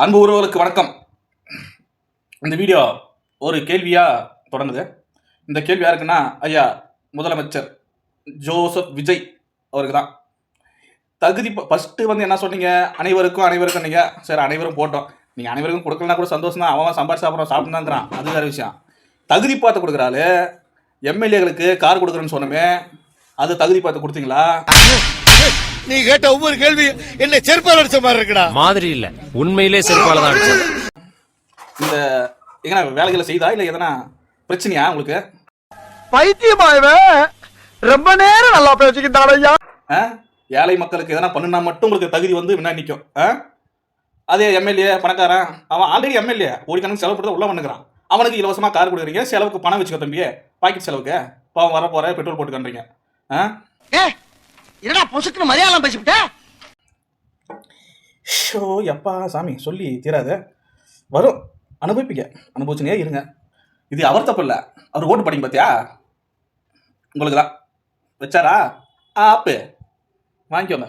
அன்பு உறவுகளுக்கு வணக்கம். இந்த வீடியோ ஒரு கேள்வியா தொடங்குது. இந்த கேள்வி யாருக்குன்னா, ஐயா முதலமைச்சர் ஜோசப் விஜய் அவருக்கு தான். தகுதி ஃபர்ஸ்ட் என்ன சொன்னீங்க, அனைவருக்கும் நீங்க சரி அனைவரும் போட்டோம். நீங்க அனைவருக்கும் கொடுக்கலனா கூட சந்தோஷம் தான். அவன் சம்பாரிச்சு சாப்பிட்றாங்கிறான், அது வேற விஷயம். தகுதி பார்த்து கொடுக்குறாரு. எம்எல்ஏகளுக்கு கார் கொடுக்குறேன்னு சொன்னமே, அது தகுதி பார்த்து கொடுத்தீங்களா? நீ கேட்ட ஒவ்வொரு கேள்வி என்ன செருப்பால் அடிச்ச மாதிரி இருக்குடா. மாதிரி இல்ல, உண்மையிலே செருப்பால தான் அடிச்சது. இந்த எங்கனா வேலைகளை செய்தா இல்ல எதனா பிரச்சனையா உங்களுக்கு? பைத்தியமாயவே ரொம்ப நேரம் நல்லா பேசிக்கிட்டான் ஐயா. ஏழை மக்களுக்கு எதனா பண்ணுனா மட்டும் உங்களுக்கு தகுதி முன்னாடி நிற்கும். அதே எம்எல்ஏ பணக்காரன், அவன் ஆல்ரெடி எம்எல்ஏ கோடிக்கணக்கு செலவு கொடுத்து உள்ள பண்ணுறான். அவனுக்கு இலவசமாக கார் கொடுக்குறீங்க, செலவுக்கு பணம் வச்சுக்கோ தம்பியே, பாக்கெட் செலவுக்கு பாவம் வர போற பெட்ரோல் போட்டுக்கன்றீங்க. என்னடா பொசுக்குன்னு மலையாளம் பேசிவிட்ட? ஷோ எப்பா சாமி சொல்லி தீராது. வரும், அனுபவிப்பீங்க, அனுபவிச்சுனே இருங்க. இது அவர் தப்பு இல்லை, அவர் ஓட்டு படிங்க பார்த்தியா, உங்களுக்கு தான் வச்சாரா ஆப்பு வாங்கிக்கோங்க.